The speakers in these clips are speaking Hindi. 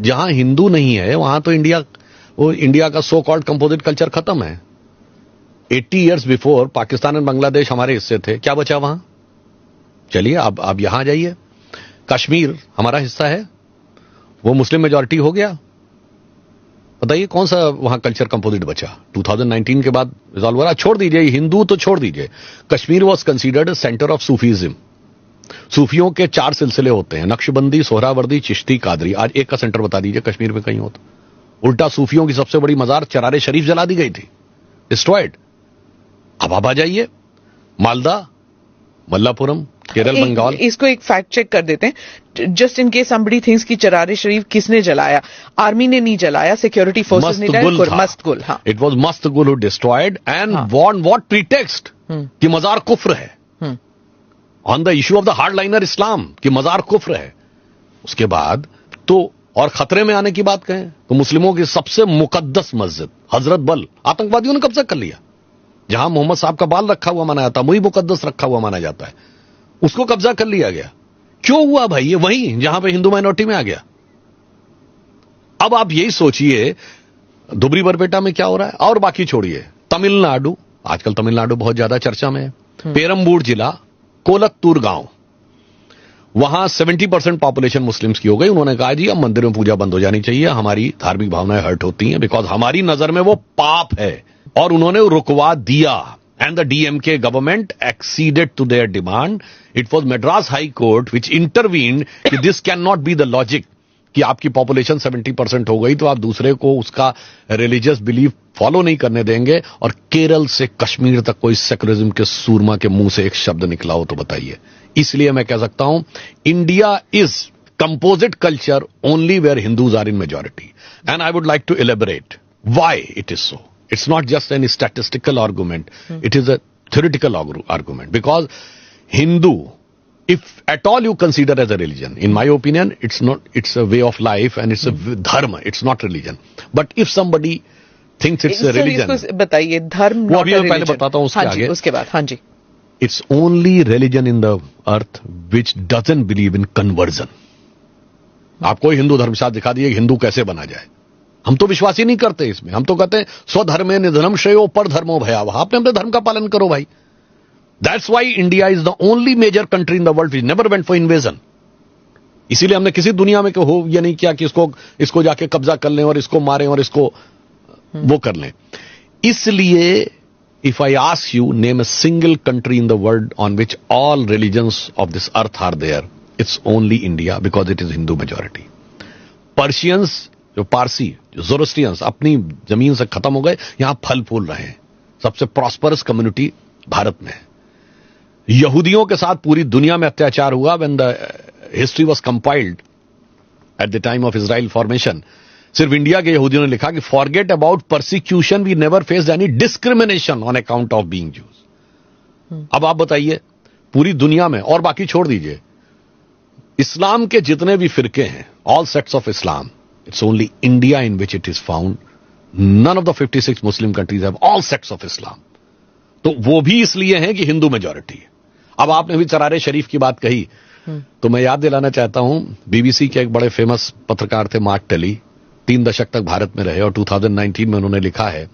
जहां हिंदू नहीं है वहां तो इंडिया का सो कॉल्ड कंपोजिट कल्चर खत्म है। 80 इयर्स बिफोर पाकिस्तान और बांग्लादेश हमारे हिस्से थे, क्या बचा वहां? चलिए आप यहां जाइए, कश्मीर हमारा हिस्सा है, वो मुस्लिम मेजॉरिटी हो गया, बताइए कौन सा वहां कल्चर कंपोजिट बचा? 2019 के बाद रिजॉल्व हो रहा। छोड़ दीजिए हिंदू तो छोड़ दीजिए, Kashmir was considered centre of Sufism. सूफियों के 4 सिलसिले होते हैं, नक्शबंदी, सोहरावर्दी, चिश्ती, कादरी। आज एक का सेंटर बता दीजिए कश्मीर में कहीं हो तो। उल्टा सूफियों की सबसे बड़ी मजार चरारे शरीफ जला दी गई थी, डिस्ट्रॉयड। अब आप आ जाइए मालदा, मल्लापुरम, केरल, बंगाल। इसको एक फैक्ट चेक कर देते हैं, just in case somebody thinks कि चरारे शरीफ किसने जलाया। आर्मी ने नहीं जलाया, सिक्योरिटी फोर्सेस ने जलाया। मस्तगुल, हाँ, it was Mastgul who destroyed and on what pretext कि मजार कुफ्र है, on the issue of the hardliner Islam कि मजार कुफ्र है। उसके बाद तो और खतरे में आने की बात कहें तो मुस्लिमों की सबसे मुकद्दस मस्जिद हजरत बल आतंकवादियों ने कब्जा कर लिया। जहां मोहम्मद साहब का बाल रखा हुआ माना जाता, वही मुकद्दस रखा हुआ माना जाता है, उसको कब्जा कर लिया गया। क्यों हुआ भाई? ये वही जहां पे हिंदू माइनॉरिटी में आ गया। अब आप यही सोचिए धुबरी बरपेटा में क्या हो रहा है, और बाकी छोड़िए तमिलनाडु, आजकल तमिलनाडु बहुत ज्यादा चर्चा में है। पेरम्बूर जिला, कोलत्तूर गांव, वहां 70% पॉपुलेशन मुस्लिम्स की हो गई। उन्होंने कहा जी अब मंदिरों में पूजा बंद हो जानी चाहिए, हमारी धार्मिक भावनाएं हर्ट होती हैं, बिकॉज हमारी नजर में वो पाप है। और उन्होंने रुकवा दिया and the DMK government acceded to their demand. It was Madras high court which intervened कि this can not be the logic कि आपकी पॉपुलेशन 70% हो गई तो आप दूसरे को उसका रिलीजियस बिलीफ फॉलो नहीं करने देंगे। और केरल से कश्मीर तक कोई सेकुलरिज्म के सूरमा के मुंह से एक शब्द निकला हो तो बताइए। इसलिए मैं कह सकता हूं India is composite culture only where Hindus are in majority. And I would like to elaborate why it is so. It's not just any statistical argument. It is a theoretical argument. Because Hindu, if at all you consider as a religion, in my opinion, it's a way of life and it's a dharma. It's not religion. But if somebody thinks it's a religion. इसको बताइए धर्म वो अभी मैं पहले बताता हूँ उसके आगे। उसके बाद, हाँ जी। It's only religion in the earth which doesn't believe in conversion. आप कोई हिंदू धर्मशास्त्र दिखा दिए हिंदू कैसे बना जाए, हम तो विश्वास ही नहीं करते इसमें। हम तो कहते हैं स्वधर्मे निधनम श्रेयो पर धर्मो भयावह। आपने अपने धर्म का पालन करो भाई। That's why India is the only major country in the world which never went for invasion. इसीलिए हमने किसी दुनिया में हो ये नहीं किया कि इसको जाके कब्जा कर लें और इसको मारें और इसको वो कर लें। इसलिए if I ask you name a single country in the world on which all religions of this earth are there, it's only India because it is Hindu majority. Persians, जो पारसी, जो ज़ोरोस्ट्रियंस अपनी जमीन से खत्म हो गए, यहां फल फूल रहे हैं। सबसे प्रॉस्परस कम्युनिटी भारत में है। यहूदियों के साथ पूरी दुनिया में अत्याचार हुआ when the history was compiled at the time of Israel formation. सिर्फ इंडिया के यहूदियों ने लिखा कि forget about persecution, we never faced any discrimination on account of being Jews. अब आप बताइए पूरी दुनिया में, और बाकी छोड़ दीजिए, इस्लाम के जितने भी फिरके हैं, all sects of Islam, it's only India in which it is found. None of the 56 Muslim countries have all sects of Islam. तो वो भी इसलिए हैं कि हिंदू मेजॉरिटी है। अब आपने भी चरारे शरीफ की बात कही तो मैं याद दिलाना चाहता हूं, बीबीसी के एक बड़े फेमस पत्रकार थे मार्क टेली, 3 दशक तक भारत में रहे और 2019 में उन्होंने लिखा है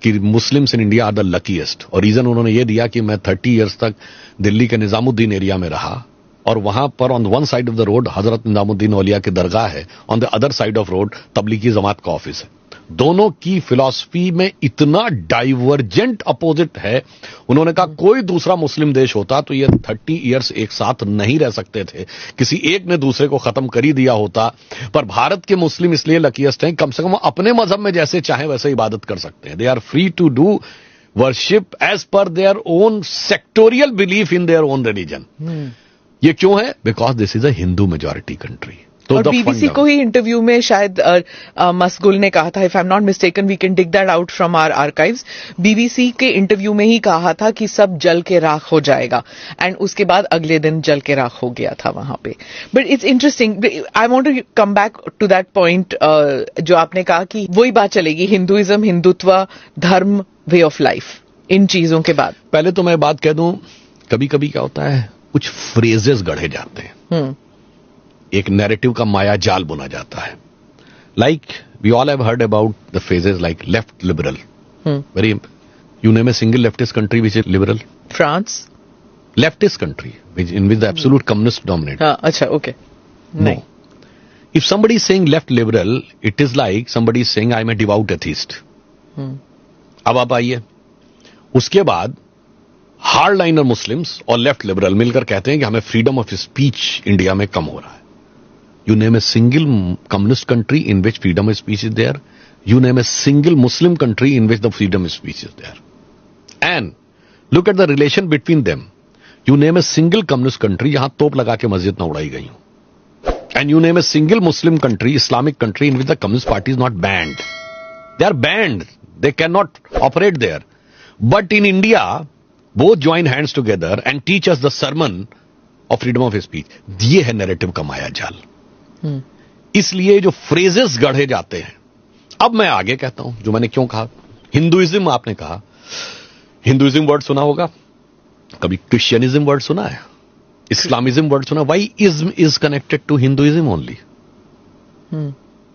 कि Muslims in India are the luckiest. और रीजन उन्होंने ये दिया कि मैं 30 इयर्स तक दिल्ली के निजामुद्दीन एरिया में रहा और वहां पर on one side of the road Hazrat Nizamuddin Auliya की दरगाह है, on the other side of road Tablighi Jamaat का ऑफिस है। दोनों की फिलॉसफी में इतना डाइवर्जेंट अपोजिट है। उन्होंने कहा कोई दूसरा मुस्लिम देश होता तो ये 30 इयर्स एक साथ नहीं रह सकते थे, किसी एक ने दूसरे को खत्म कर ही दिया होता। पर भारत के मुस्लिम इसलिए लकीएस्ट हैं, कम से कम अपने मजहब में जैसे चाहे वैसे इबादत कर सकते हैं। They are free to do worship as per their own sectorial belief in their own religion. ये क्यों है? Because this is a Hindu majority country. तो और बीबीसी को ही इंटरव्यू में शायद मसगुल ने कहा था, if I am not mistaken we can dig that out from our archives, BBC के इंटरव्यू में ही कहा था कि सब जल के राख हो जाएगा, एंड उसके बाद अगले दिन जल के राख हो गया था वहां पे। But it's interesting, I want to come back to that point जो आपने कहा कि वही बात चलेगी, हिंदुइज्म, हिंदुत्व, धर्म, वे ऑफ लाइफ, इन चीजों के बाद। पहले तो मैं बात कह दूं, कभी कभी क्या होता है कुछ फ्रेजेस गढ़े जाते हैं, एक नैरेटिव का माया जाल बुना जाता है। Like we all have heard about the phrases like left liberal. Very. You name a single leftist country which is liberal? France. Leftist country in which the absolute communist dominate. Acha, okay. No. If somebody is saying left liberal, it is like somebody is saying I am a devout atheist. अब आप आइए, उसके बाद हार्ड लाइनर मुस्लिम्स और लेफ्ट लिबरल मिलकर कहते हैं कि हमें फ्रीडम ऑफ स्पीच इंडिया में कम हो रहा है. You name a single communist country in which freedom of speech is there. You name a single Muslim country in which the freedom of speech is there. And look at the relation between them. You name a single communist country जहां तोप लगा के मस्जिद न उड़ाई गई हो. And you name a single Muslim country, Islamic country in which the communist party is not band. They are banned. They cannot operate there. But in India, both join hands together and teach us the sermon of freedom of speech. ये है नैरेटिव का माया जाल. इसलिए जो फ्रेजेस गढ़े जाते हैं, अब मैं आगे कहता हूं जो मैंने क्यों कहा. हिंदुइज्म आपने कहा, हिंदुइज्म वर्ड सुना होगा, कभी क्रिश्चियनिज्म वर्ड सुना है, इस्लामिज्म वर्ड सुना. Why ism is connected to Hinduism only.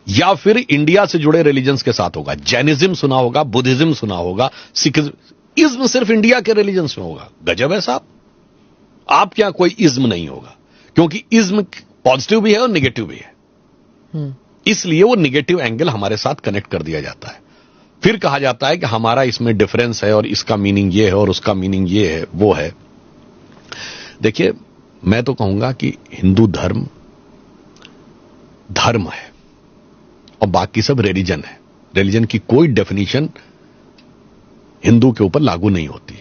या फिर इंडिया से जुड़े रिलीजन्स के साथ होगा. जैनिज्म सुना होगा, बुद्धिज्म सुना होगा, सिखिज्म. इज्म सिर्फ इंडिया के रिलीजन्स में होगा. गजब है साहब. आप क्या कोई इज्म नहीं होगा, क्योंकि इज्म पॉजिटिव भी है और निगेटिव भी है. इसलिए वो निगेटिव एंगल हमारे साथ कनेक्ट कर दिया जाता है. फिर कहा जाता है कि हमारा इसमें डिफरेंस है और इसका मीनिंग ये है और उसका मीनिंग ये है, वो है. देखिए, मैं तो कहूंगा कि हिंदू धर्म धर्म है और बाकी सब रिलीजन है. रिलीजन की कोई डेफिनेशन हिंदू के ऊपर लागू नहीं होती.